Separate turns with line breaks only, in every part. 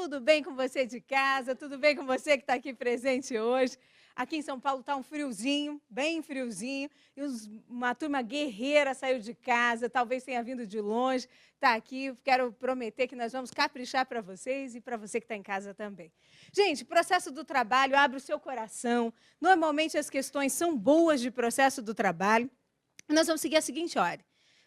Tudo bem com você de casa? Tudo bem com você que está aqui presente hoje? Aqui em São Paulo está um friozinho, bem friozinho, e uma turma guerreira saiu de casa, talvez tenha vindo de longe, está aqui. Quero prometer que nós vamos caprichar para vocês e para você que está em casa também. Gente, processo do trabalho, abre o seu coração. Normalmente as questões são boas de processo do trabalho. Nós vamos seguir a seguinte ordem.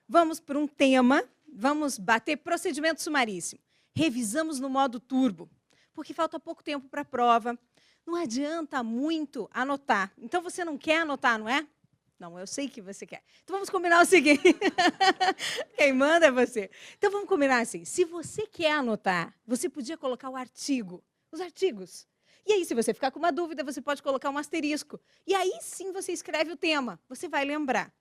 Vamos para um tema, vamos bater procedimento sumaríssimo. Revisamos no modo turbo, porque falta pouco tempo para a prova. Não adianta muito anotar. Então, você não quer anotar, não é? Não, eu sei que você quer. Então, vamos combinar o seguinte. Quem manda é você. Então, vamos combinar assim. Se você quer anotar, você podia colocar o artigo, os artigos. E aí, se você ficar com uma dúvida, você pode colocar um asterisco. E aí, sim, você escreve o tema. Você vai lembrar.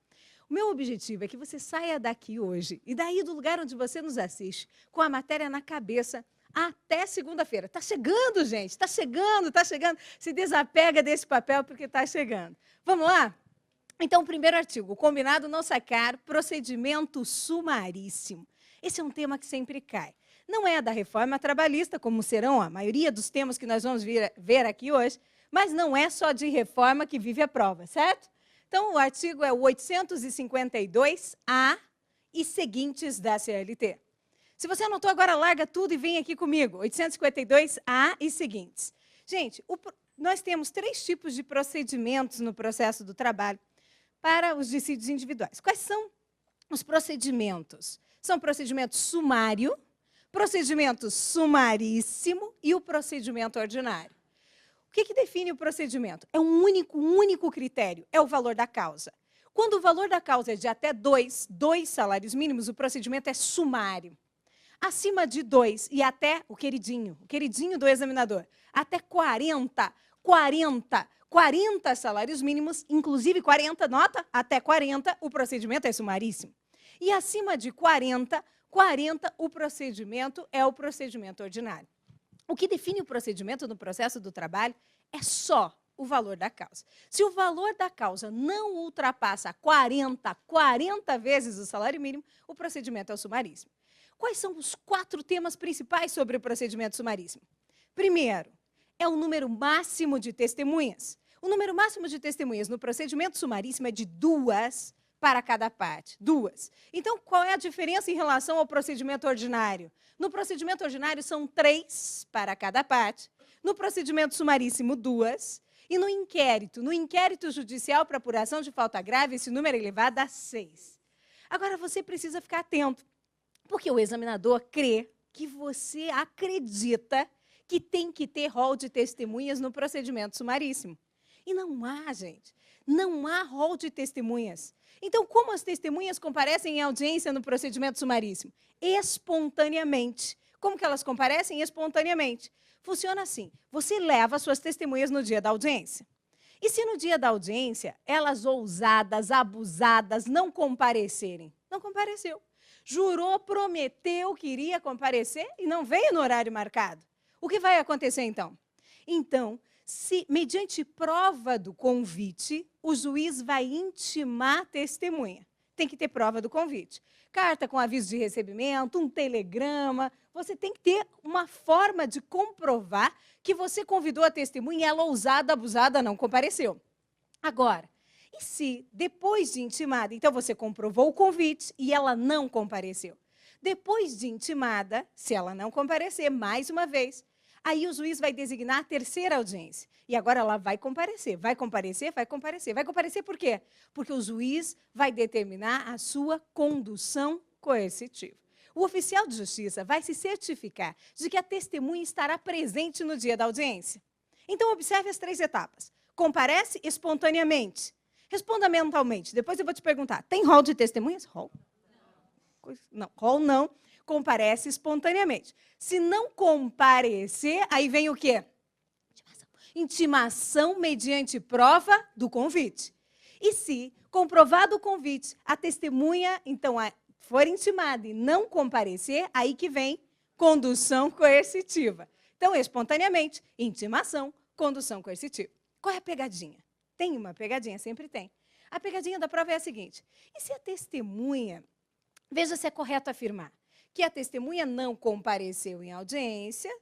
O meu objetivo é que você saia daqui hoje, e daí do lugar onde você nos assiste, com a matéria na cabeça, até segunda-feira. Está chegando, gente, está chegando, está chegando. Se desapega desse papel, porque está chegando. Vamos lá? Então, o primeiro artigo, combinado não sacar, procedimento sumaríssimo. Esse é um tema que sempre cai. Não é da reforma trabalhista, como serão a maioria dos temas que nós vamos ver aqui hoje, mas não é só de reforma que vive a prova, certo? Então, o artigo é o 852-A e seguintes da CLT. Se você anotou agora, larga tudo e vem aqui comigo. 852-A e seguintes. Gente, nós temos 3 tipos de procedimentos no processo do trabalho para os dissídios individuais. Quais são os procedimentos? São procedimento sumário, procedimento sumaríssimo e o procedimento ordinário. O que define o procedimento? É um único critério, é o valor da causa. Quando o valor da causa é de até 2 salários mínimos, o procedimento é sumário. Acima de 2 e até o queridinho do examinador, até 40 salários mínimos, inclusive 40, nota, até 40, o procedimento é sumaríssimo. E acima de 40, o procedimento é o procedimento ordinário. O que define o procedimento no processo do trabalho é só o valor da causa. Se o valor da causa não ultrapassa 40 vezes o salário mínimo, o procedimento é o sumaríssimo. Quais são os 4 temas principais sobre o procedimento sumaríssimo? Primeiro, é o número máximo de testemunhas. O número máximo de testemunhas no procedimento sumaríssimo é de 2 para cada parte, 2. Então, qual é a diferença em relação ao procedimento ordinário? No procedimento ordinário, são 3 para cada parte. No procedimento sumaríssimo, 2. E no inquérito judicial para apuração de falta grave, esse número é elevado a 6. Agora, você precisa ficar atento, porque o examinador crê que você acredita que tem que ter rol de testemunhas no procedimento sumaríssimo. E não há, gente. Não há rol de testemunhas. Então, como as testemunhas comparecem em audiência no procedimento sumaríssimo? Espontaneamente. Como que elas comparecem? Espontaneamente. Funciona assim. Você leva suas testemunhas no dia da audiência. E se no dia da audiência, elas ousadas, abusadas, não comparecerem? Não compareceu. Jurou, prometeu que iria comparecer e não veio no horário marcado. O que vai acontecer, então? Então, se, mediante prova do convite, o juiz vai intimar a testemunha. Tem que ter prova do convite. Carta com aviso de recebimento, um telegrama. Você tem que ter uma forma de comprovar que você convidou a testemunha e ela, ousada, abusada, não compareceu. Agora, e se, depois de intimada, então você comprovou o convite e ela não compareceu? Depois de intimada, se ela não comparecer, mais uma vez, aí o juiz vai designar a terceira audiência. E agora ela vai comparecer. Vai comparecer, vai comparecer. Vai comparecer por quê? Porque o juiz vai determinar a sua condução coercitiva. O oficial de justiça vai se certificar de que a testemunha estará presente no dia da audiência. Então, observe as 3 etapas. Comparece espontaneamente. Responda mentalmente. Depois eu vou te perguntar, tem rol de testemunhas? Rol? Não, rol não. Comparece espontaneamente. Se não comparecer, aí vem o quê? Intimação mediante prova do convite. E se, comprovado o convite, a testemunha, então, for intimada e não comparecer, aí que vem condução coercitiva. Então, espontaneamente, intimação, condução coercitiva. Qual é a pegadinha? Tem uma pegadinha, sempre tem. A pegadinha da prova é a seguinte: e se a testemunha, veja se é correto afirmar, que a testemunha não compareceu em audiência,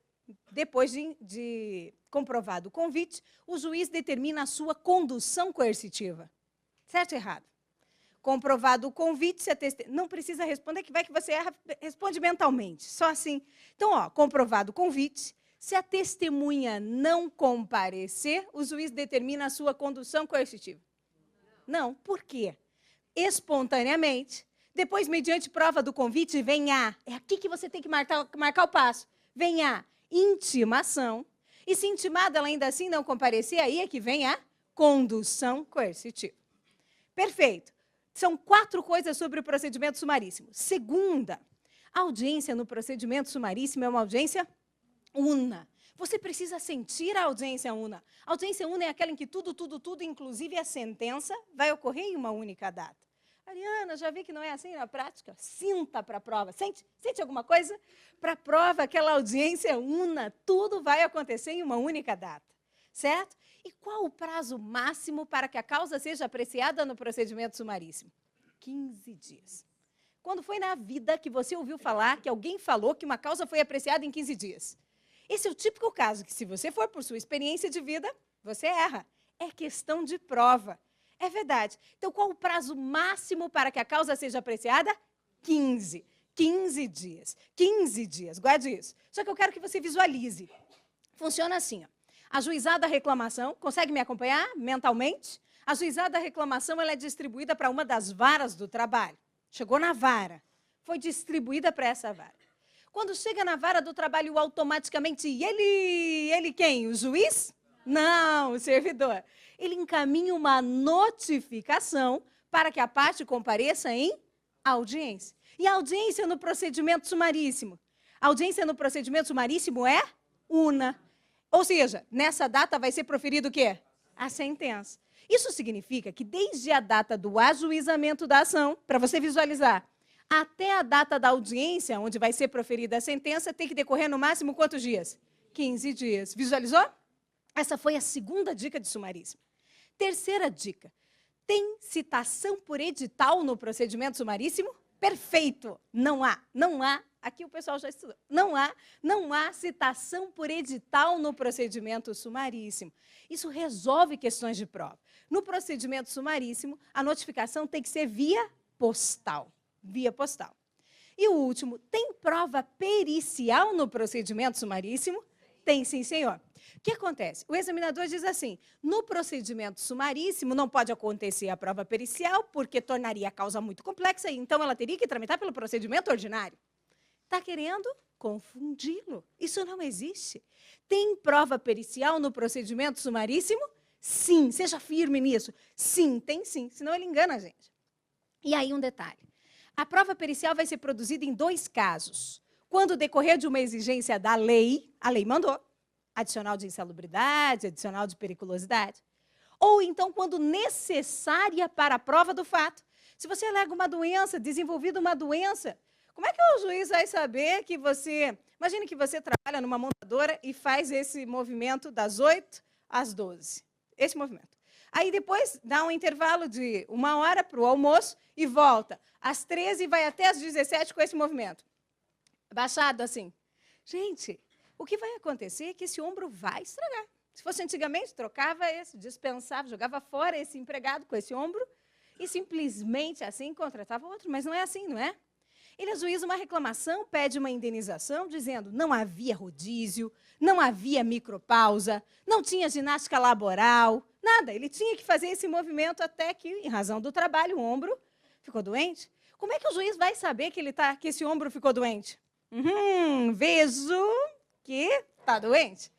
depois de comprovado o convite, o juiz determina a sua condução coercitiva. Certo ou errado? Comprovado o convite, se a não precisa responder, que vai que você erra, responde mentalmente, só assim. Então, ó, comprovado o convite, se a testemunha não comparecer, o juiz determina a sua condução coercitiva. Não, por quê? Espontaneamente, depois, mediante prova do convite, vem a... É aqui que você tem que marcar o passo. Vem a intimação. E se intimada, ela ainda assim não comparecer, aí é que vem a condução coercitiva. Perfeito. São 4 coisas sobre o procedimento sumaríssimo. Segunda, a audiência no procedimento sumaríssimo é uma audiência una. Você precisa sentir a audiência una. A audiência una é aquela em que tudo, inclusive a sentença, vai ocorrer em uma única data. Ariana, já vi que não é assim na prática. Sinta para a prova. Sente alguma coisa? Para a prova, aquela audiência una, tudo vai acontecer em uma única data. Certo? E qual o prazo máximo para que a causa seja apreciada no procedimento sumaríssimo? 15 dias. Quando foi na vida que você ouviu falar, que alguém falou que uma causa foi apreciada em 15 dias? Esse é o típico caso que, se você for por sua experiência de vida, você erra. É questão de prova. É verdade. Então, qual o prazo máximo para que a causa seja apreciada? 15. 15 dias. 15 dias. Guarde isso. Só que eu quero que você visualize. Funciona assim, ó. Ajuizada a reclamação, consegue me acompanhar mentalmente? Ajuizada a reclamação, ela é distribuída para uma das varas do trabalho. Chegou na vara, foi distribuída para essa vara. Quando chega na vara do trabalho, automaticamente, ele quem? O juiz? Não, o servidor. Ele encaminha uma notificação para que a parte compareça em audiência. E a audiência no procedimento sumaríssimo? A audiência no procedimento sumaríssimo é una. Ou seja, nessa data vai ser proferido o quê? A sentença. Isso significa que desde a data do ajuizamento da ação, para você visualizar, até a data da audiência, onde vai ser proferida a sentença, tem que decorrer no máximo quantos dias? 15 dias. Visualizou? Essa foi a segunda dica de sumaríssimo. Terceira dica. Tem citação por edital no procedimento sumaríssimo? Perfeito. Não há. Aqui o pessoal já estudou. Não há citação por edital no procedimento sumaríssimo. Isso resolve questões de prova. No procedimento sumaríssimo, a notificação tem que ser via postal. Via postal. E o último, tem prova pericial no procedimento sumaríssimo? Tem, sim, senhor. O que acontece? O examinador diz assim, no procedimento sumaríssimo não pode acontecer a prova pericial porque tornaria a causa muito complexa e então ela teria que tramitar pelo procedimento ordinário. Está querendo confundi-lo. Isso não existe. Tem prova pericial no procedimento sumaríssimo? Sim. Seja firme nisso. Sim, tem sim. Senão ele engana a gente. E aí um detalhe. A prova pericial vai ser produzida em 2 casos. Quando decorrer de uma exigência da lei, a lei mandou, adicional de insalubridade, adicional de periculosidade. Ou então quando necessária para a prova do fato. Se você alega uma doença, desenvolvida uma doença, como é que o juiz vai saber que você... Imagine que você trabalha numa montadora e faz esse movimento das 8 às 12. Esse movimento. Aí depois dá um intervalo de 1 hora para o almoço e volta. Às 13 e vai até às 17 com esse movimento. Baixado assim. Gente, o que vai acontecer é que esse ombro vai estragar. Se fosse antigamente, trocava esse, dispensava, jogava fora esse empregado com esse ombro e simplesmente assim contratava outro. Mas não é assim, não é? Ele ajuiza uma reclamação, pede uma indenização, dizendo não havia rodízio, não havia micropausa, não tinha ginástica laboral, nada. Ele tinha que fazer esse movimento até que, em razão do trabalho, o ombro ficou doente. Como é que o juiz vai saber que esse ombro ficou doente? Vejo que está doente.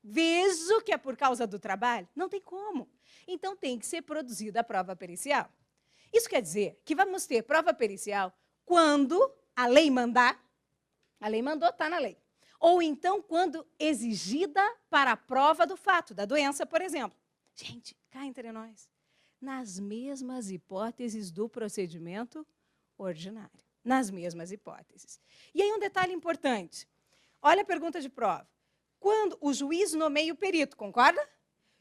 Vejo que é por causa do trabalho? Não tem como. Então, tem que ser produzida a prova pericial. Isso quer dizer que vamos ter prova pericial quando a lei mandar, a lei mandou, está na lei. Ou então, quando exigida para a prova do fato, da doença, por exemplo. Gente, cá entre nós, nas mesmas hipóteses do procedimento ordinário. Nas mesmas hipóteses. E aí um detalhe importante. Olha a pergunta de prova. Quando o juiz nomeia o perito, concorda?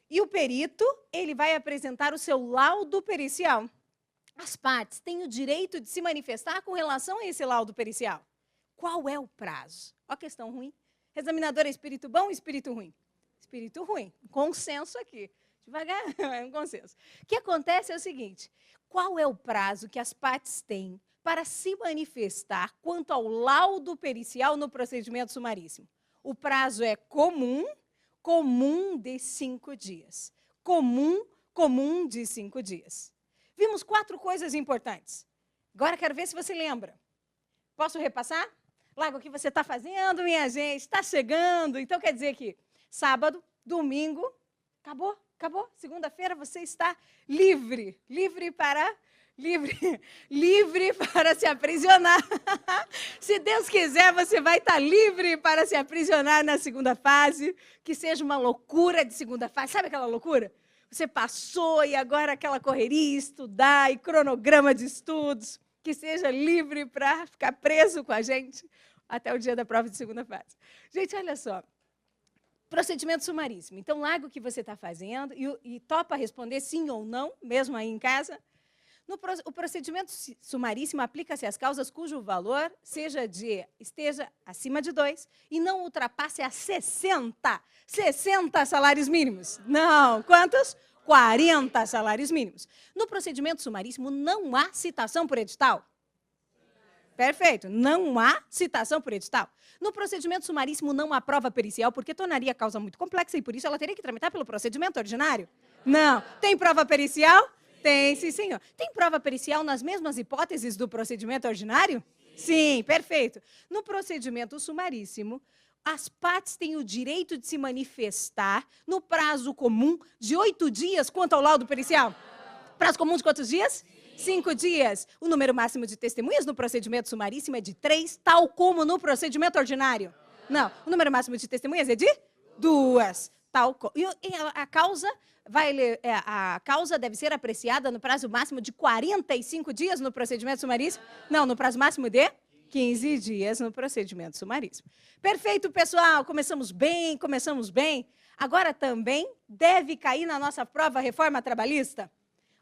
E o perito, ele vai apresentar o seu laudo pericial. As partes têm o direito de se manifestar com relação a esse laudo pericial. Qual é o prazo? Ó, questão ruim. Examinador é espírito bom ou espírito ruim? Espírito ruim. Consenso aqui. Devagar, é um consenso. O que acontece é o seguinte, qual é o prazo que as partes têm para se manifestar quanto ao laudo pericial no procedimento sumaríssimo? O prazo é comum de 5 dias. Comum de 5 dias. Vimos 4 coisas importantes. Agora quero ver se você lembra. Posso repassar? Larga o que você está fazendo, minha gente. Está chegando. Então, quer dizer que sábado, domingo, acabou. Segunda-feira você está livre para se aprisionar. Se Deus quiser, você vai estar livre para se aprisionar na segunda fase, que seja uma loucura de segunda fase. Sabe aquela loucura? Você passou e agora aquela correria, estudar e cronograma de estudos, que seja livre para ficar preso com a gente até o dia da prova de segunda fase. Gente, olha só. Procedimento sumaríssimo. Então, larga o que você está fazendo e topa responder sim ou não, mesmo aí em casa. O procedimento sumaríssimo aplica-se às causas cujo valor esteja acima de 2 e não ultrapasse a 60 salários mínimos. Não, quantos? 40 salários mínimos. No procedimento sumaríssimo não há citação por edital. Perfeito, não há citação por edital. No procedimento sumaríssimo não há prova pericial, porque tornaria a causa muito complexa e por isso ela teria que tramitar pelo procedimento ordinário. Não. Tem prova pericial? Tem, sim, senhor. Tem prova pericial nas mesmas hipóteses do procedimento ordinário? Sim, perfeito. No procedimento sumaríssimo, as partes têm o direito de se manifestar no prazo comum de 8 dias quanto ao laudo pericial. Prazo comum de quantos dias? 5 dias. O número máximo de testemunhas no procedimento sumaríssimo é de 3, tal como no procedimento ordinário. Não, o número máximo de testemunhas é de 2. E a causa deve ser apreciada no prazo máximo de 45 dias no procedimento sumaríssimo? Não, no prazo máximo de 15 dias no procedimento sumaríssimo. Perfeito, pessoal. Começamos bem. Agora também deve cair na nossa prova reforma trabalhista?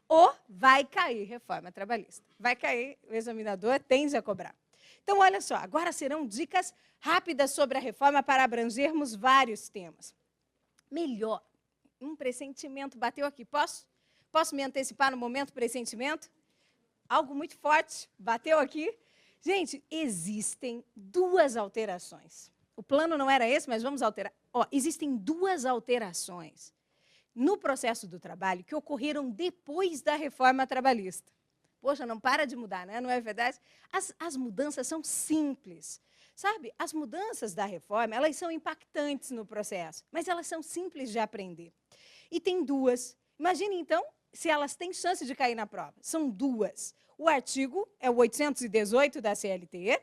Ou vai cair reforma trabalhista. Vai cair, o examinador tende a cobrar. Então, olha só, agora serão dicas rápidas sobre a reforma para abrangermos vários temas. Melhor, um pressentimento bateu aqui. Posso me antecipar no momento pressentimento? Algo muito forte bateu aqui. Gente, existem 2 alterações. O plano não era esse, mas vamos alterar. Existem 2 alterações no processo do trabalho que ocorreram depois da reforma trabalhista. Poxa, não para de mudar, né? Não é verdade? As mudanças são simples. Sabe, as mudanças da reforma, elas são impactantes no processo, mas elas são simples de aprender. E tem 2. Imagine, então, se elas têm chance de cair na prova. São 2. O artigo é o 818 da CLT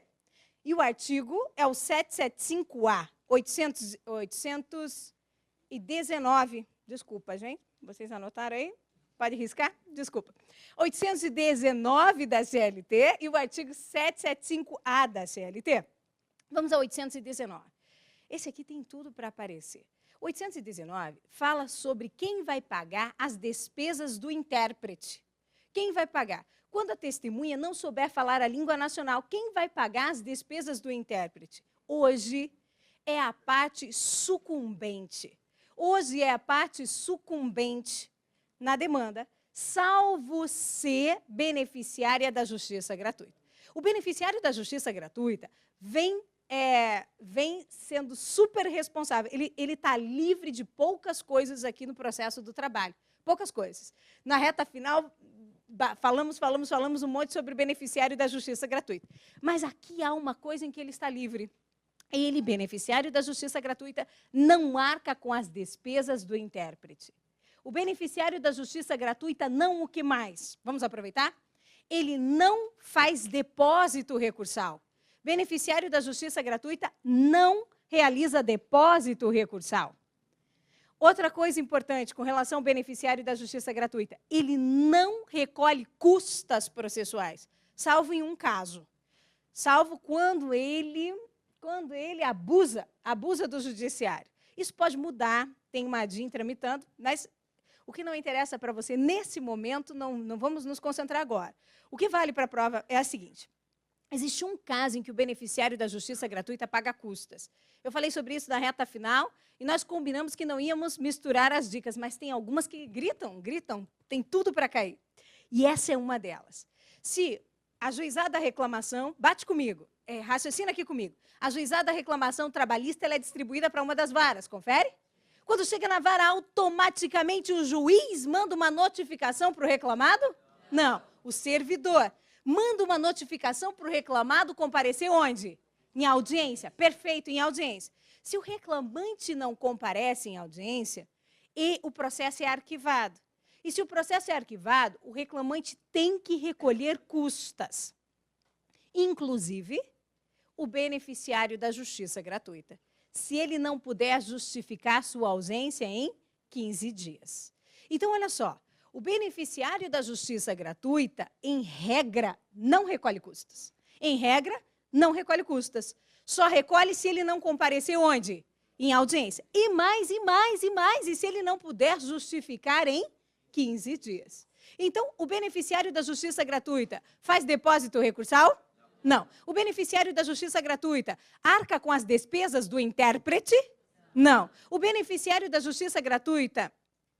e o artigo é o 775A, 819. Desculpa, gente. Vocês anotaram aí? Pode riscar? Desculpa. 819 da CLT e o artigo 775A da CLT. Vamos ao 819. Esse aqui tem tudo para aparecer. 819 fala sobre quem vai pagar as despesas do intérprete. Quem vai pagar? Quando a testemunha não souber falar a língua nacional, quem vai pagar as despesas do intérprete? Hoje é a parte sucumbente. Hoje é a parte sucumbente na demanda, salvo ser beneficiária da justiça gratuita. O beneficiário da justiça gratuita vem sendo super responsável. Ele está livre de poucas coisas aqui no processo do trabalho. Poucas coisas. Na reta final, falamos um monte sobre o beneficiário da justiça gratuita. Mas aqui há uma coisa em que ele está livre. Ele, beneficiário da justiça gratuita, não arca com as despesas do intérprete. O beneficiário da justiça gratuita não o que mais? Vamos aproveitar? Ele não faz depósito recursal. Beneficiário da justiça gratuita não realiza depósito recursal. Outra coisa importante com relação ao beneficiário da justiça gratuita, ele não recolhe custas processuais, salvo em um caso. Salvo quando ele abusa do judiciário. Isso pode mudar, tem uma DIN tramitando, mas o que não interessa para você nesse momento, não vamos nos concentrar agora. O que vale para a prova é a seguinte: existe um caso em que o beneficiário da justiça gratuita paga custas. Eu falei sobre isso na reta final e nós combinamos que não íamos misturar as dicas, mas tem algumas que gritam, tem tudo para cair. E essa é uma delas. Se ajuizada a reclamação, bate comigo, raciocina aqui comigo. Ajuizada a reclamação trabalhista, ela é distribuída para uma das varas, confere? Quando chega na vara, automaticamente o juiz manda uma notificação para o reclamado? Não, o servidor manda uma notificação para o reclamado comparecer onde? Em audiência. Perfeito, em audiência. Se o reclamante não comparece em audiência, o processo é arquivado. E se o processo é arquivado, o reclamante tem que recolher custas. Inclusive, o beneficiário da justiça gratuita, se ele não puder justificar sua ausência em 15 dias. Então, olha só. O beneficiário da justiça gratuita, em regra, não recolhe custas. Em regra, não recolhe custas. Só recolhe se ele não comparecer onde? Em audiência. E mais, e se ele não puder justificar em 15 dias. Então, o beneficiário da justiça gratuita faz depósito recursal? Não. O beneficiário da justiça gratuita arca com as despesas do intérprete? Não. O beneficiário da justiça gratuita...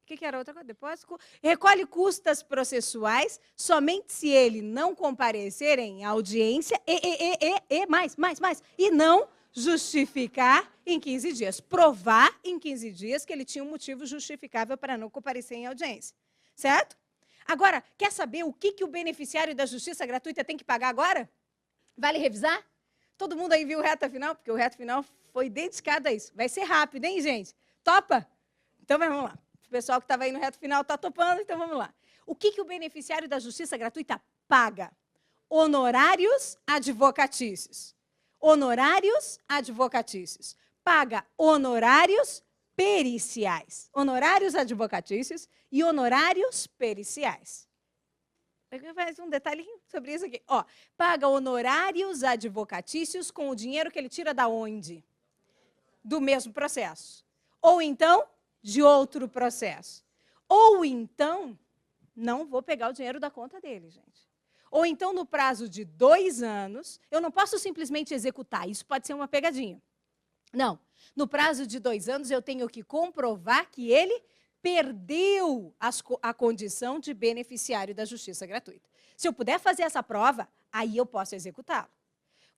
O que era outra coisa? Depósito? Recolhe custas processuais somente se ele não comparecer em audiência e não justificar em 15 dias. Provar em 15 dias que ele tinha um motivo justificável para não comparecer em audiência. Certo? Agora, quer saber o que o beneficiário da justiça gratuita tem que pagar agora? Vale revisar? Todo mundo aí viu o reta final? Porque o reta final foi dedicado a isso. Vai ser rápido, hein, gente? Topa? Então, vamos lá. O pessoal que estava aí no reto final está topando, então vamos lá. O que o beneficiário da justiça gratuita paga? Honorários advocatícios. Honorários advocatícios. Paga honorários periciais. Honorários advocatícios e honorários periciais. Mais um detalhinho sobre isso aqui. Ó, paga honorários advocatícios com o dinheiro que ele tira da onde? Do mesmo processo. Ou então... de outro processo. Ou então, não vou pegar o dinheiro da conta dele, gente. Ou então, no prazo de 2 anos, eu não posso simplesmente executar, isso pode ser uma pegadinha. Não, no prazo de 2 anos, eu tenho que comprovar que ele perdeu a condição de beneficiário da justiça gratuita. Se eu puder fazer essa prova, aí eu posso executá-lo.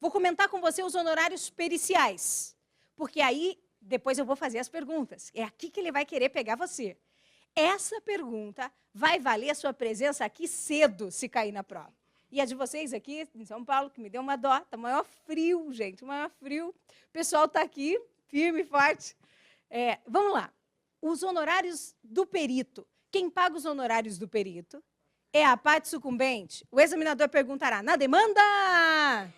Vou comentar com você os honorários periciais, porque aí... depois eu vou fazer as perguntas. É aqui que ele vai querer pegar você. Essa pergunta vai valer a sua presença aqui cedo, se cair na prova. E a de vocês aqui, em São Paulo, que me deu uma dó, tá maior frio, gente, maior frio. O pessoal está aqui, firme e forte. Vamos lá. Os honorários do perito. Quem paga os honorários do perito é a parte sucumbente. O examinador perguntará, na demanda,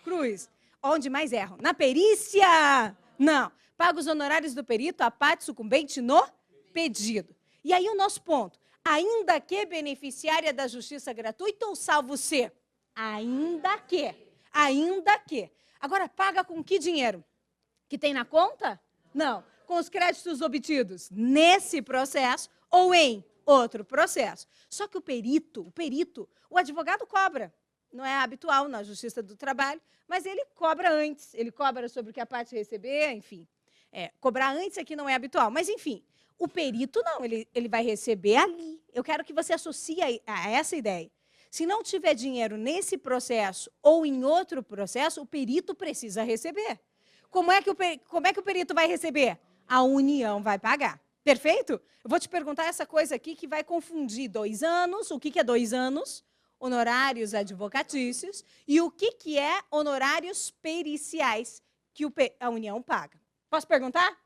Cruz, onde mais erram? Na perícia? Não. Paga os honorários do perito a parte sucumbente no pedido. E aí o nosso ponto, ainda que beneficiária da justiça gratuita ou salvo ser? Ainda que. Agora, paga com que dinheiro? Que tem na conta? Não. Com os créditos obtidos nesse processo ou em outro processo. Só que o perito, o advogado cobra. Não é habitual na Justiça do Trabalho, mas ele cobra antes. Ele cobra sobre o que a parte receber, enfim. Cobrar antes aqui não é habitual, mas, enfim, o perito não, ele vai receber ali. Eu quero que você associe a essa ideia. Se não tiver dinheiro nesse processo ou em outro processo, o perito precisa receber. Como é que o perito vai receber? A União vai pagar. Perfeito? Eu vou te perguntar essa coisa aqui que vai confundir 2 anos, o que é 2 anos? Honorários advocatícios, e o que é honorários periciais que a União paga. Posso perguntar?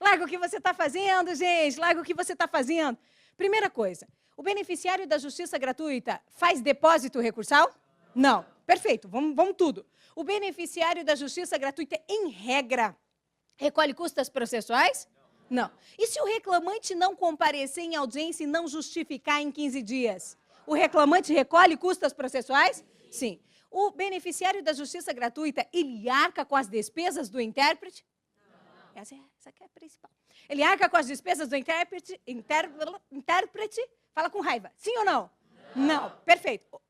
Larga o que você está fazendo, gente. Larga o que você está fazendo. Primeira coisa, o beneficiário da justiça gratuita faz depósito recursal? Não. Perfeito, vamos tudo. O beneficiário da justiça gratuita, em regra, recolhe custas processuais? Não. E se o reclamante não comparecer em audiência e não justificar em 15 dias? O reclamante recolhe custas processuais? Sim. O beneficiário da justiça gratuita, ele arca com as despesas do intérprete? Essa aqui é a principal. Ele arca com as despesas do intérprete, fala com raiva. Sim ou não? Não. Perfeito.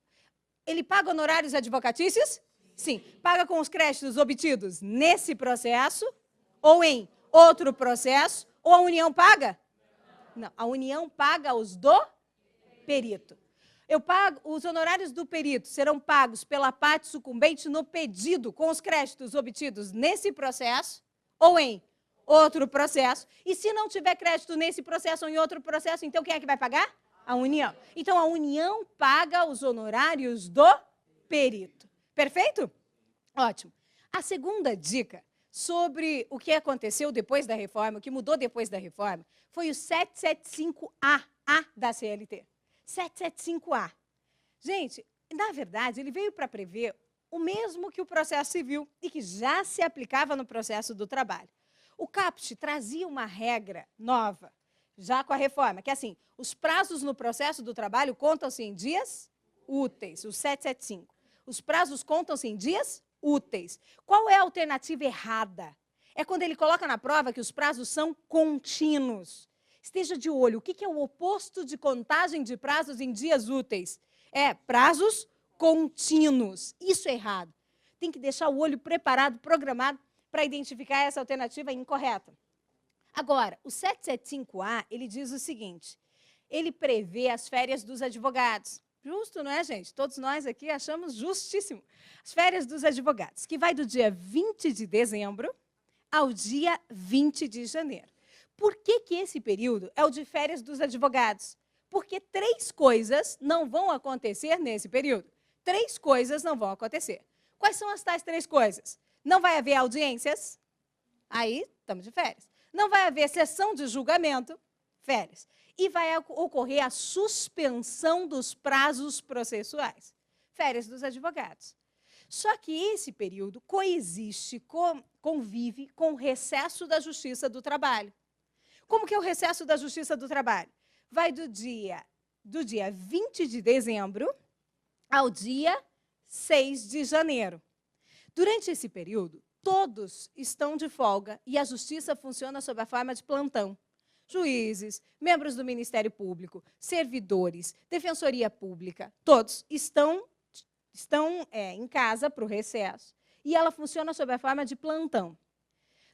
Ele paga honorários advocatícios? Sim. Paga com os créditos obtidos nesse processo ou em outro processo? Ou a União paga? Não, a União paga os do perito. Eu pago, os honorários do perito serão pagos pela parte sucumbente no pedido com os créditos obtidos nesse processo ou em outro processo. E se não tiver crédito nesse processo ou em outro processo, então quem é que vai pagar? A União. Então, a União paga os honorários do perito. Perfeito? Ótimo. A segunda dica sobre o que aconteceu depois da reforma, o que mudou depois da reforma, foi o 775A da CLT. 775A. Gente, na verdade, ele veio para prever o mesmo que o processo civil e que já se aplicava no processo do trabalho. O CAPT trazia uma regra nova, já com a reforma, que é assim, os prazos no processo do trabalho contam-se em dias úteis, o 775. Os prazos contam-se em dias úteis. Qual é a alternativa errada? É quando ele coloca na prova que os prazos são contínuos. Esteja de olho, o que é o oposto de contagem de prazos em dias úteis? É prazos contínuos. Isso é errado. Tem que deixar o olho preparado, programado, para identificar essa alternativa incorreta. Agora, o 775A, ele diz o seguinte, ele prevê as férias dos advogados. Justo, não é, gente? Todos nós aqui achamos justíssimo. As férias dos advogados, que vai do dia 20 de dezembro ao dia 20 de janeiro. Por que esse período é o de férias dos advogados? Porque 3 coisas não vão acontecer nesse período. 3 coisas não vão acontecer. Quais são as tais 3 coisas? Não vai haver audiências, aí estamos de férias. Não vai haver sessão de julgamento, férias. E vai ocorrer a suspensão dos prazos processuais, férias dos advogados. Só que esse período coexiste, convive com o recesso da Justiça do Trabalho. Como que é o recesso da Justiça do Trabalho? Vai do dia 20 de dezembro ao dia 6 de janeiro. Durante esse período, todos estão de folga e a Justiça funciona sob a forma de plantão. Juízes, membros do Ministério Público, servidores, Defensoria Pública, todos estão em casa para o recesso e ela funciona sob a forma de plantão.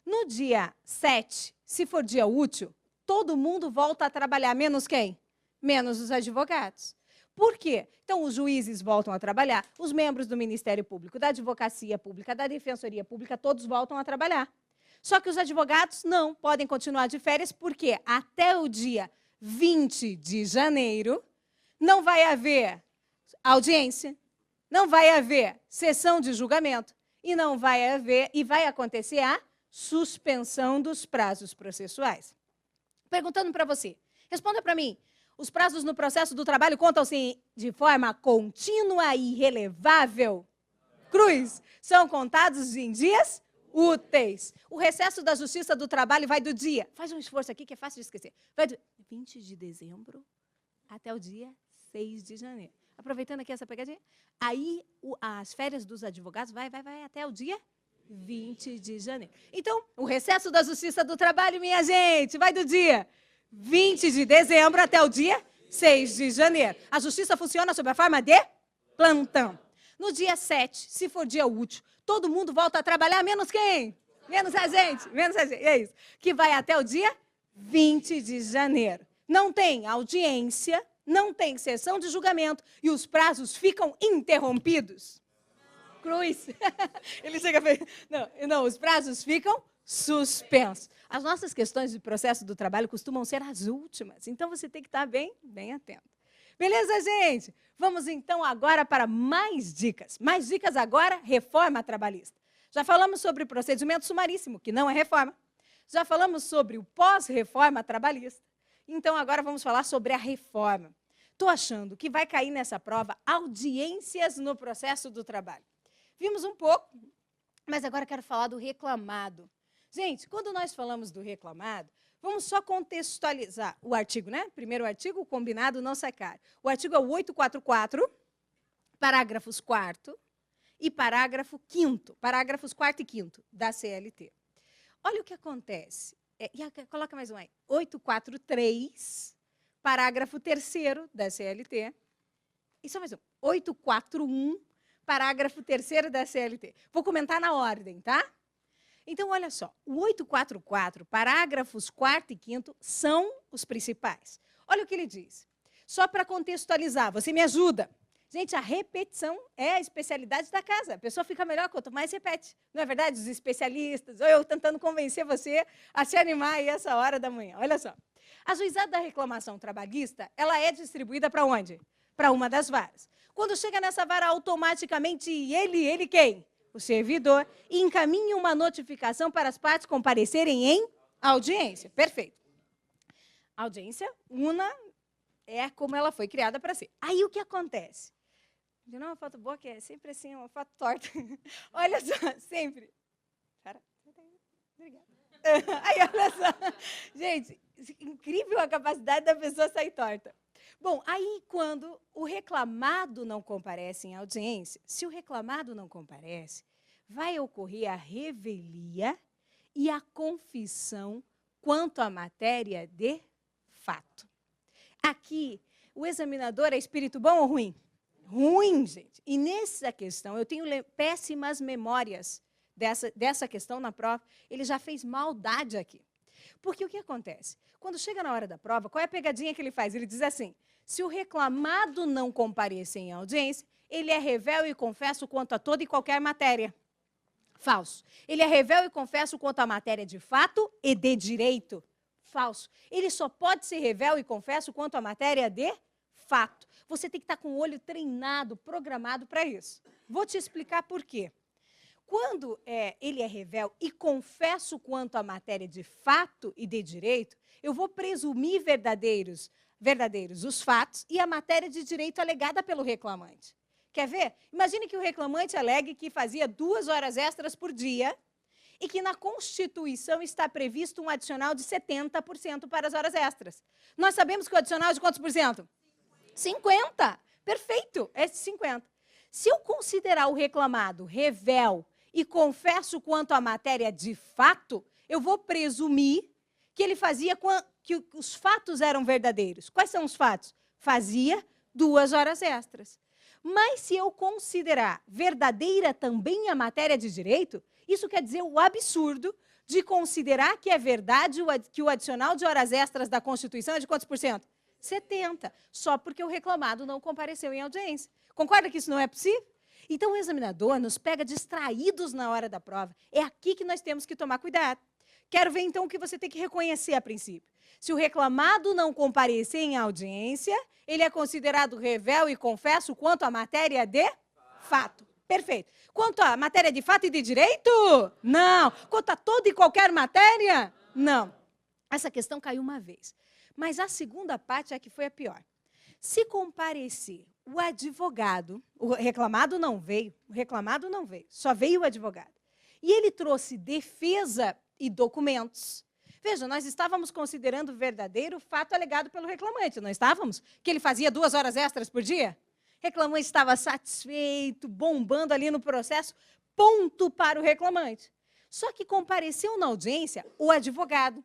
No dia 7, se for dia útil, todo mundo volta a trabalhar, menos quem? Menos os advogados. Por quê? Então, os juízes voltam a trabalhar, os membros do Ministério Público, da Advocacia Pública, da Defensoria Pública, todos voltam a trabalhar. Só que os advogados não podem continuar de férias, porque até o dia 20 de janeiro não vai haver audiência, não vai haver sessão de julgamento e não vai haver, e vai acontecer a suspensão dos prazos processuais. Perguntando para você, responda para mim, os prazos no processo do trabalho contam-se de forma contínua e irrelevável? Cruz, são contados em dias úteis. O recesso da Justiça do Trabalho vai do dia, faz um esforço aqui que é fácil de esquecer, vai do 20 de dezembro até o dia 6 de janeiro. Aproveitando aqui essa pegadinha, aí as férias dos advogados vai até o dia 20 de janeiro. Então, o recesso da Justiça do Trabalho, minha gente, vai do dia 20 de dezembro até o dia 6 de janeiro. A Justiça funciona sob a forma de plantão. No dia 7, se for dia útil, todo mundo volta a trabalhar, menos quem? Menos a gente, é isso. Que vai até o dia 20 de janeiro. Não tem audiência, não tem sessão de julgamento e os prazos ficam interrompidos. Cruz. Ele chega a ver. Não, os prazos ficam suspensos. As nossas questões de processo do trabalho costumam ser as últimas, então você tem que estar bem atento. Beleza, gente? Vamos então agora para mais dicas. Mais dicas agora, reforma trabalhista. Já falamos sobre o procedimento sumaríssimo, que não é reforma. Já falamos sobre o pós-reforma trabalhista. Então agora vamos falar sobre a reforma. Estou achando que vai cair nessa prova audiências no processo do trabalho. Vimos um pouco, mas agora quero falar do reclamado. Gente, quando nós falamos do reclamado, vamos só contextualizar o artigo, né? Primeiro artigo, o combinado não sai caro. O artigo é o 844, parágrafos 4º e parágrafo 5º, parágrafos 4º e 5º da CLT. Olha o que acontece. Coloca mais um aí. 843, parágrafo 3º da CLT. E só mais um. 841, parágrafo 3º da CLT. Vou comentar na ordem, tá? Então, olha só, o 844, parágrafos 4º e 5º, são os principais. Olha o que ele diz. Só para contextualizar, você me ajuda. Gente, a repetição é a especialidade da casa. A pessoa fica melhor quanto mais repete. Não é verdade? Os especialistas, ou eu tentando convencer você a se animar aí essa hora da manhã. Olha só. A juizada da reclamação trabalhista, ela é distribuída para onde? Para uma das varas. Quando chega nessa vara, automaticamente ele quem? O servidor, encaminha uma notificação para as partes comparecerem em audiência. Perfeito. Audiência, una, é como ela foi criada para ser. Aí o que acontece? De novo, uma foto boa que é sempre assim, uma foto torta. Olha só, sempre. Cara, obrigada. Aí, olha só. Gente, incrível a capacidade da pessoa sair torta. Bom, aí quando o reclamado não comparece em audiência, se o reclamado não comparece, vai ocorrer a revelia e a confissão quanto à matéria de fato. Aqui, o examinador é espírito bom ou ruim? Ruim, gente. E nessa questão, eu tenho péssimas memórias dessa questão na prova. Ele já fez maldade aqui. Porque o que acontece? Quando chega na hora da prova, qual é a pegadinha que ele faz? Ele diz assim, se o reclamado não comparecer em audiência, ele é revel e confesso quanto a toda e qualquer matéria. Falso. Ele é revel e confesso quanto à matéria de fato e de direito. Falso. Ele só pode ser revel e confesso quanto à matéria de fato. Você tem que estar com o olho treinado, programado para isso. Vou te explicar por quê. Quando ele é revel e confesso quanto à matéria de fato e de direito, eu vou presumir verdadeiros os fatos e a matéria de direito alegada pelo reclamante. Quer ver? Imagine que o reclamante alegue que fazia 2 horas extras por dia e que na Constituição está previsto um adicional de 70% para as horas extras. Nós sabemos que o adicional é de quantos por cento? 50. Perfeito, é 50. Se eu considerar o reclamado revel e confesso quanto à matéria de fato, eu vou presumir que ele fazia, que os fatos eram verdadeiros. Quais são os fatos? Fazia 2 horas extras. Mas se eu considerar verdadeira também a matéria de direito, isso quer dizer o absurdo de considerar que é verdade que o adicional de horas extras da Constituição é de quantos por cento? 70, só porque o reclamado não compareceu em audiência. Concorda que isso não é possível? Então, o examinador nos pega distraídos na hora da prova. É aqui que nós temos que tomar cuidado. Quero ver, então, o que você tem que reconhecer a princípio. Se o reclamado não comparecer em audiência, ele é considerado revel e confesso quanto à matéria de fato. Perfeito. Quanto à matéria de fato e de direito? Não. Quanto a toda e qualquer matéria? Não. Essa questão caiu uma vez. Mas a segunda parte é que foi a pior. Se comparecer o advogado, o reclamado não veio, só veio o advogado. E ele trouxe defesa e documentos. Veja, nós estávamos considerando verdadeiro o fato alegado pelo reclamante, não estávamos? Que ele fazia 2 horas extras por dia? O reclamante estava satisfeito, bombando ali no processo, ponto para o reclamante. Só que compareceu na audiência o advogado.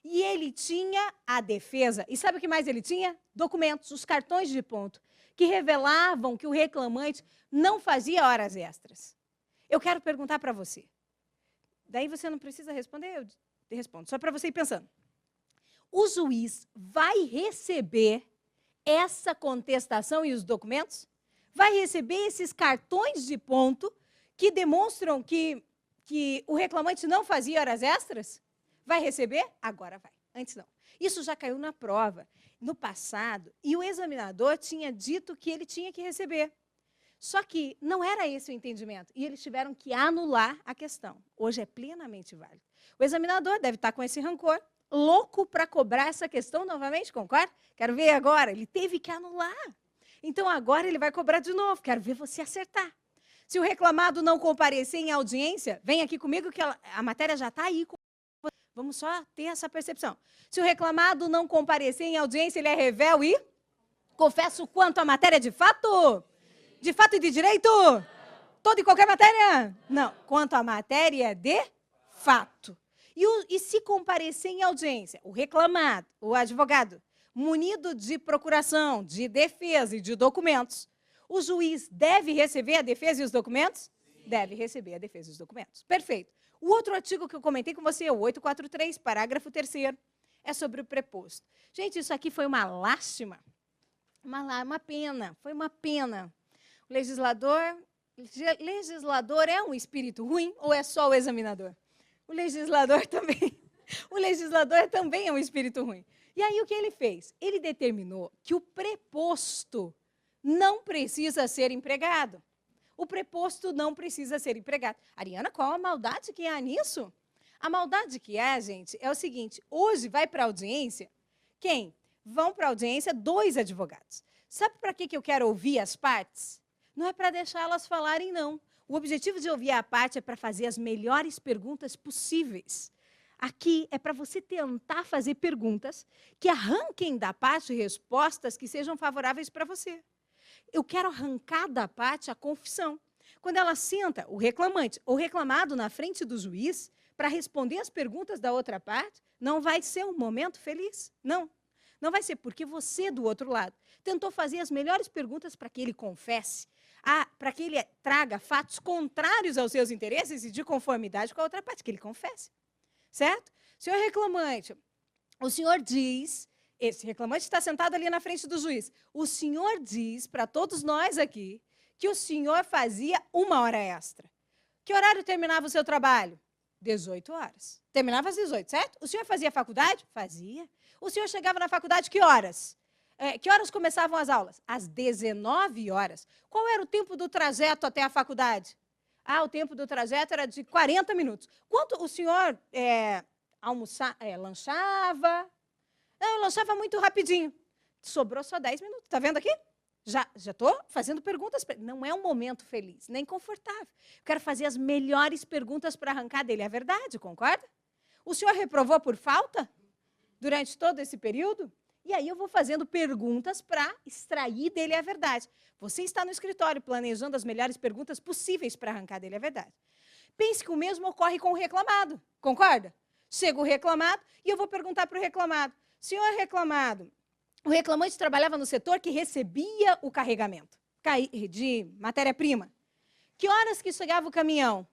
E ele tinha a defesa. E sabe o que mais ele tinha? Documentos, os cartões de ponto, que revelavam que o reclamante não fazia horas extras. Eu quero perguntar para você. Daí você não precisa responder, eu respondo. Só para você ir pensando. O juiz vai receber essa contestação e os documentos? Vai receber esses cartões de ponto que demonstram que o reclamante não fazia horas extras? Vai receber? Agora vai. Antes não. Isso já caiu na prova, no passado, e o examinador tinha dito que ele tinha que receber. Só que não era esse o entendimento, e eles tiveram que anular a questão. Hoje é plenamente válido. O examinador deve estar com esse rancor, louco para cobrar essa questão novamente, concorda? Quero ver agora. Ele teve que anular. Então, agora ele vai cobrar de novo. Quero ver você acertar. Se o reclamado não comparecer em audiência, vem aqui comigo que a matéria já está aí. Vamos só ter essa percepção. Se o reclamado não comparecer em audiência, ele é revel e confesso quanto à matéria de fato? De fato e de direito? Não. Toda e qualquer matéria? Não. Quanto à matéria de fato. E se comparecer em audiência, o reclamado, o advogado, munido de procuração, de defesa e de documentos, O juiz deve receber a defesa e os documentos? Deve receber a defesa e os documentos. Perfeito. O outro artigo que eu comentei com você, o 843, parágrafo 3º, é sobre o preposto. Gente, isso aqui foi uma lástima, uma pena, foi uma pena. O legislador é um espírito ruim ou é só o examinador? O legislador também é um espírito ruim. E aí o que ele fez? Ele determinou que o preposto não precisa ser empregado. O preposto não precisa ser empregado. Ariana, qual a maldade que há nisso? A maldade que há, gente, é o seguinte, hoje vai para a audiência, quem? Vão para a audiência 2 advogados. Sabe para que eu quero ouvir as partes? Não é para deixar elas falarem, não. O objetivo de ouvir a parte é para fazer as melhores perguntas possíveis. Aqui é para você tentar fazer perguntas que arranquem da parte respostas que sejam favoráveis para você. Eu quero arrancar da parte a confissão. Quando ela senta, o reclamante ou reclamado na frente do juiz, para responder as perguntas da outra parte, não vai ser um momento feliz. Não. Não vai ser, porque você, do outro lado, tentou fazer as melhores perguntas para que ele confesse, para que ele traga fatos contrários aos seus interesses e de conformidade com a outra parte, que ele confesse. Certo? Senhor reclamante, o senhor diz, esse reclamante está sentado ali na frente do juiz, o senhor diz para todos nós aqui que o senhor fazia 1 hora extra. Que horário terminava o seu trabalho? 18 horas. Terminava às 18, certo? O senhor fazia faculdade? Fazia. O senhor chegava na faculdade que horas? Que horas começavam as aulas? Às 19 horas. Qual era o tempo do trajeto até a faculdade? O tempo do trajeto era de 40 minutos. Quanto o senhor lanchava? Não, eu lanchava muito rapidinho. Sobrou só 10 minutos. Está vendo aqui? Já estou fazendo perguntas. Não é um momento feliz, nem confortável. Eu quero fazer as melhores perguntas para arrancar dele. É verdade, concorda? O senhor reprovou por falta durante todo esse período? E aí eu vou fazendo perguntas para extrair dele a verdade. Você está no escritório planejando as melhores perguntas possíveis para arrancar dele a verdade. Pense que o mesmo ocorre com o reclamado, concorda? Chega o reclamado e eu vou perguntar para o reclamado. Senhor reclamado, o reclamante trabalhava no setor que recebia o carregamento de matéria-prima. Que horas que chegava o caminhão?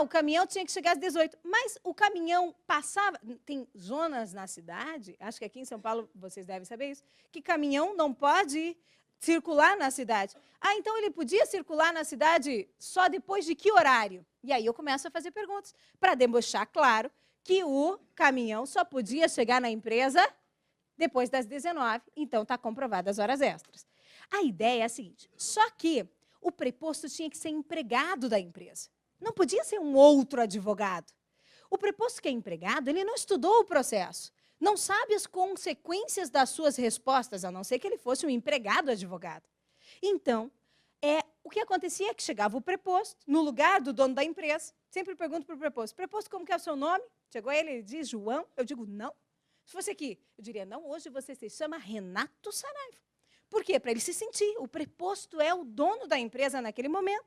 O caminhão tinha que chegar às 18. Mas o caminhão passava... Tem zonas na cidade, acho que aqui em São Paulo vocês devem saber isso, que caminhão não pode circular na cidade. Então ele podia circular na cidade só depois de que horário? E aí eu começo a fazer perguntas, para deixar claro que o caminhão só podia chegar na empresa depois das 19, então está comprovado as horas extras. A ideia é a seguinte, só que o preposto tinha que ser empregado da empresa. Não podia ser um outro advogado. O preposto que é empregado, ele não estudou o processo, não sabe as consequências das suas respostas, a não ser que ele fosse um empregado advogado. Então, o que acontecia é que chegava o preposto no lugar do dono da empresa. Sempre pergunto para o preposto, como que é o seu nome? Chegou ele diz João, eu digo não. Se fosse aqui, eu diria, não, hoje você se chama Renato Saraiva. Por quê? Para ele se sentir. O preposto é o dono da empresa naquele momento.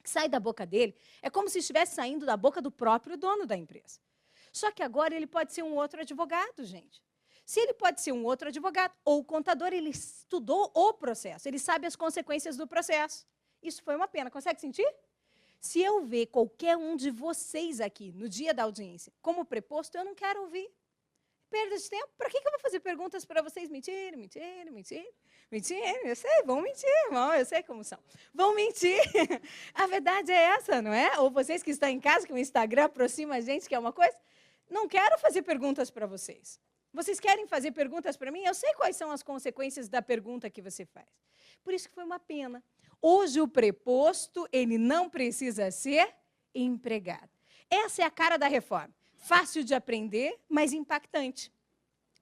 Que sai da boca dele é como se estivesse saindo da boca do próprio dono da empresa. Só que agora ele pode ser um outro advogado, gente. Se ele pode ser um outro advogado ou o contador, ele estudou o processo, ele sabe as consequências do processo. Isso foi uma pena. Consegue sentir? Se eu ver qualquer um de vocês aqui no dia da audiência como preposto, eu não quero ouvir. Perda de tempo. Para que eu vou fazer perguntas para vocês? Mentir. Eu sei, vão mentir, irmão, eu sei como são. Vão mentir. A verdade é essa, não é? Ou vocês que estão em casa, que o Instagram aproxima a gente, que é uma coisa. Não quero fazer perguntas para vocês. Vocês querem fazer perguntas para mim? Eu sei quais são as consequências da pergunta que você faz. Por isso que foi uma pena. Hoje o preposto, ele não precisa ser empregado. Essa é a cara da reforma. Fácil de aprender, mas impactante.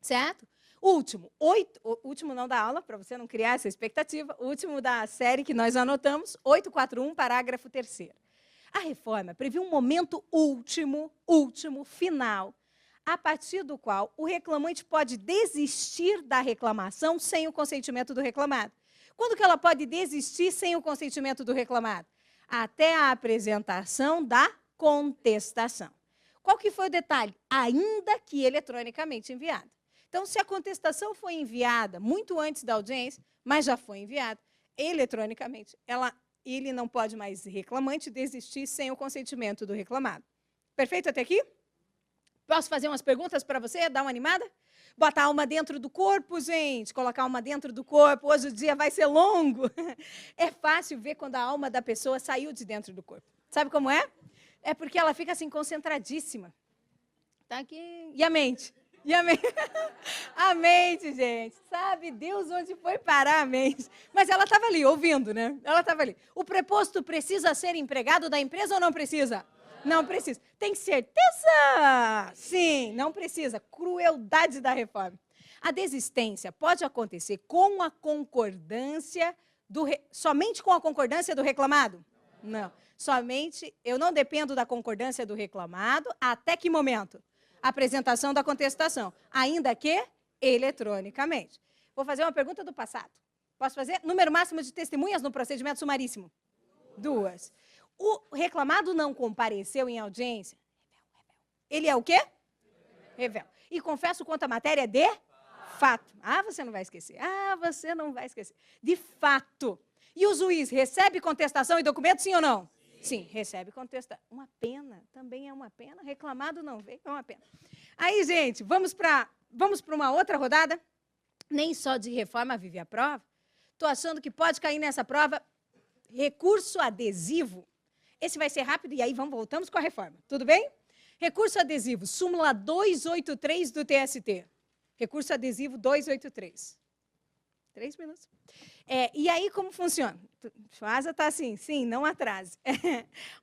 Certo? O último não da aula, para você não criar essa expectativa, o último da série que nós anotamos, 841, parágrafo 3º. A reforma previu um momento último, final, a partir do qual o reclamante pode desistir da reclamação sem o consentimento do reclamado. Quando que ela pode desistir sem o consentimento do reclamado? Até a apresentação da contestação. Qual que foi o detalhe? Ainda que eletronicamente enviada. Então, se a contestação foi enviada muito antes da audiência, mas já foi enviada, eletronicamente. Ele não pode mais, reclamante, desistir sem o consentimento do reclamado. Perfeito até aqui? Posso fazer umas perguntas para você, dar uma animada? Botar a alma dentro do corpo, gente. Colocar a alma dentro do corpo. Hoje o dia vai ser longo. É fácil ver quando a alma da pessoa saiu de dentro do corpo. Sabe como é? É porque ela fica assim, concentradíssima. Tá aqui. E a mente? E a mente? A mente, gente. Sabe Deus onde foi parar a mente. Mas ela estava ali, ouvindo, né? Ela estava ali. O preposto precisa ser empregado da empresa ou não precisa? Não precisa. Tem certeza? Sim, não precisa. Crueldade da reforma. A desistência pode acontecer com a concordância somente com a concordância do reclamado? Não. Somente, eu não dependo da concordância do reclamado até que momento? Apresentação da contestação. Ainda que eletronicamente. Vou fazer uma pergunta do passado. Posso fazer? Número máximo de testemunhas no procedimento sumaríssimo? 2. O reclamado não compareceu em audiência? Ele é o quê? Revel. E confesso quanto à matéria de fato. Ah, você não vai esquecer. Ah, você não vai esquecer. De fato. E o juiz recebe contestação e documento, sim ou não? Sim, recebe contestação. Uma pena, também é uma pena. Reclamado não veio, é uma pena. Aí, gente, vamos para uma outra rodada? Nem só de reforma vive a prova. Estou achando que pode cair nessa prova recurso adesivo. Esse vai ser rápido e aí voltamos com a reforma. Tudo bem? Recurso adesivo, súmula 283 do TST. Recurso adesivo 283. 3 minutos. E aí, como funciona? Asa está assim, sim, não atrase.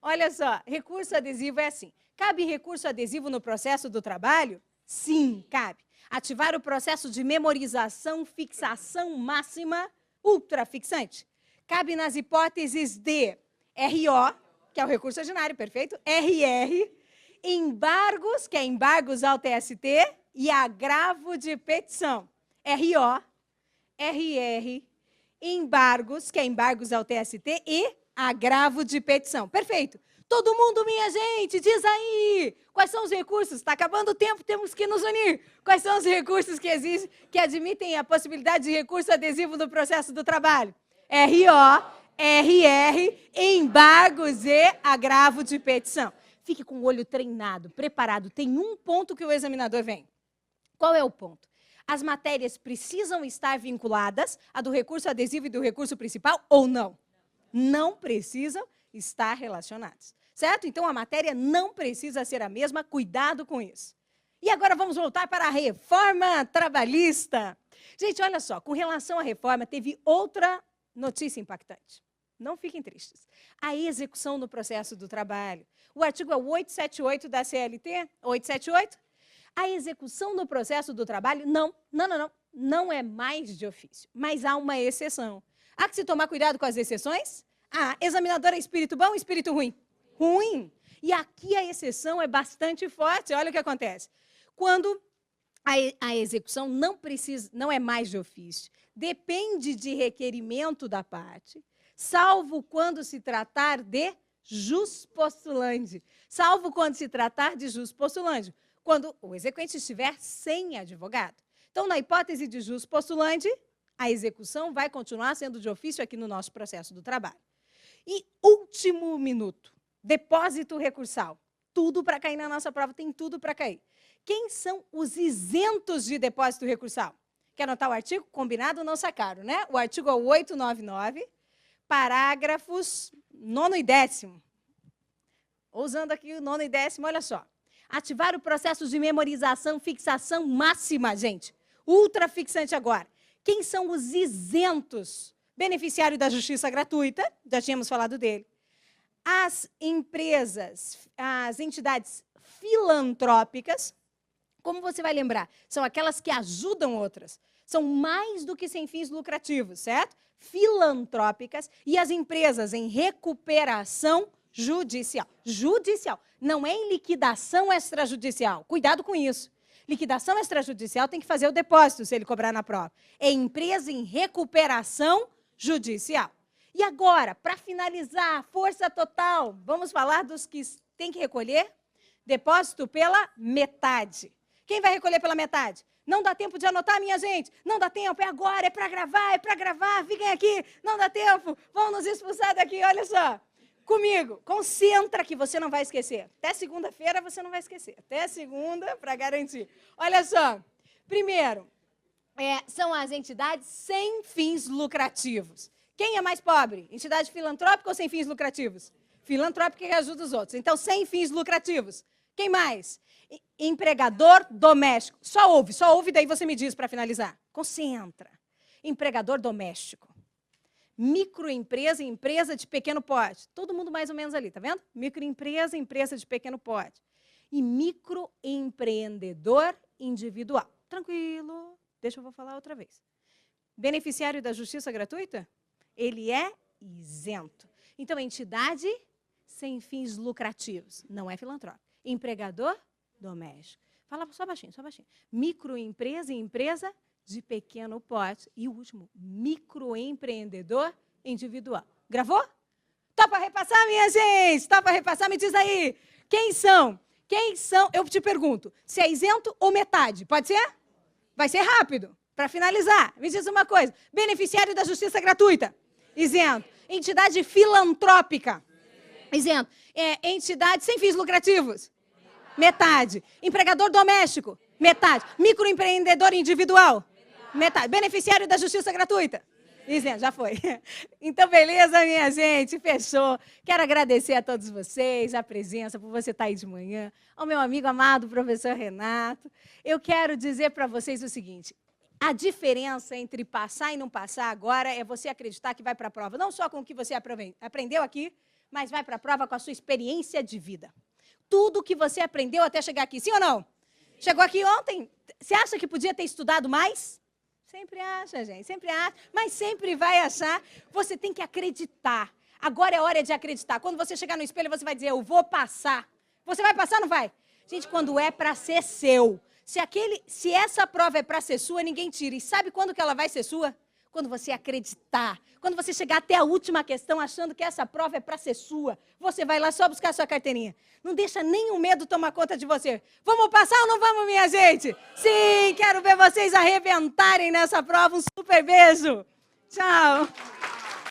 Olha só, recurso adesivo é assim. Cabe recurso adesivo no processo do trabalho? Sim, cabe. Ativar o processo de memorização, fixação máxima, ultrafixante. Cabe nas hipóteses de RO, que é o recurso ordinário, perfeito? RR, embargos, que é embargos ao TST, e agravo de petição. RO, RR, embargos, que é embargos ao TST, e agravo de petição. Perfeito. Todo mundo, minha gente, diz aí. Quais são os recursos? Está acabando o tempo, temos que nos unir. Quais são os recursos que admitem a possibilidade de recurso adesivo no processo do trabalho? RO, RR, embargos e agravo de petição. Fique com o olho treinado, preparado. Tem um ponto que o examinador vem. Qual é o ponto? As matérias precisam estar vinculadas a do recurso adesivo e do recurso principal ou não? Não precisam estar relacionadas. Certo? Então, a matéria não precisa ser a mesma. Cuidado com isso. E agora vamos voltar para a reforma trabalhista. Gente, olha só. Com relação à reforma, teve outra notícia impactante. Não fiquem tristes. A execução no processo do trabalho. O artigo é o 878 da CLT, 878. A execução no processo do trabalho, não é mais de ofício, mas há uma exceção. Há que se tomar cuidado com as exceções? Examinador é espírito bom ou espírito ruim? Ruim. E aqui a exceção é bastante forte. Olha o que acontece. Quando a execução não é mais de ofício, depende de requerimento da parte, salvo quando se tratar de jus postulandi. Salvo quando se tratar de jus postulandi, quando o exequente estiver sem advogado. Então, na hipótese de jus postulandi, a execução vai continuar sendo de ofício aqui no nosso processo do trabalho. E último minuto, depósito recursal. Tudo para cair na nossa prova, tem tudo para cair. Quem são os isentos de depósito recursal? Quer anotar o artigo? Combinado, não sacaram, né? O artigo é o 899, parágrafos 9º e 10º. Usando aqui o 9º e 10º, olha só. Ativar o processo de memorização, fixação máxima, gente. Ultrafixante agora. Quem são os isentos? Beneficiário da justiça gratuita, já tínhamos falado dele. As empresas, as entidades filantrópicas, como você vai lembrar? São aquelas que ajudam outras. São mais do que sem fins lucrativos, certo? Filantrópicas e as empresas em recuperação judicial. Judicial, não é em liquidação extrajudicial. Cuidado com isso. Liquidação extrajudicial tem que fazer o depósito, se ele cobrar na prova. É empresa em recuperação judicial. E agora, para finalizar, força total, vamos falar dos que têm que recolher depósito pela metade. Quem vai recolher pela metade? Não dá tempo de anotar, minha gente. Não dá tempo, é agora, é para gravar. Fiquem aqui, não dá tempo. Vão nos expulsar daqui, olha só. Comigo, concentra que você não vai esquecer. Até segunda-feira você não vai esquecer. Até segunda, para garantir. Olha só. Primeiro, são as entidades sem fins lucrativos. Quem é mais pobre? Entidade filantrópica ou sem fins lucrativos? Filantrópica que ajuda os outros. Então, sem fins lucrativos. Quem mais? Empregador doméstico. Só ouve, daí você me diz para finalizar. Concentra. Empregador doméstico. Microempresa e empresa de pequeno porte. Todo mundo mais ou menos ali, tá vendo? Microempresa e empresa de pequeno porte. E microempreendedor individual. Tranquilo. Deixa eu vou falar outra vez. Beneficiário da justiça gratuita? Ele é isento. Então, entidade sem fins lucrativos. Não é filantrópico. Empregador doméstico. Fala só baixinho, só baixinho. Microempresa e empresa de pequeno porte. E o último, microempreendedor individual. Gravou? Topa repassar, minha gente? Topa repassar? Me diz aí. Quem são? Quem são? Eu te pergunto, se é isento ou metade? Pode ser? Vai ser rápido. Para finalizar, me diz uma coisa. Beneficiário da justiça gratuita? Isento. Entidade filantrópica? Isento. Entidade sem fins lucrativos? Metade. Empregador doméstico? Metade. Microempreendedor individual? Metade. Beneficiário da justiça gratuita? Isento, já foi. Então, beleza, minha gente, fechou. Quero agradecer a todos vocês, a presença, por você estar aí de manhã, ao meu amigo amado, professor Renato. Eu quero dizer para vocês o seguinte, a diferença entre passar e não passar agora é você acreditar que vai para a prova, não só com o que você aprendeu aqui, mas vai para a prova com a sua experiência de vida. Tudo que você aprendeu até chegar aqui, sim ou não? Chegou aqui ontem, você acha que podia ter estudado mais? Sempre acha, gente, sempre acha, mas sempre vai achar. Você tem que acreditar. Agora é hora de acreditar. Quando você chegar no espelho, você vai dizer, eu vou passar. Você vai passar ou não vai? Gente, quando é para ser seu. Se essa prova é para ser sua, ninguém tira. E sabe quando que ela vai ser sua? Quando você acreditar. Quando você chegar até a última questão achando que essa prova é para ser sua. Você vai lá só buscar a sua carteirinha. Não deixa nem o medo tomar conta de você. Vamos passar ou não vamos, minha gente? Sim, quero ver vocês arrebentarem nessa prova. Um super beijo. Tchau.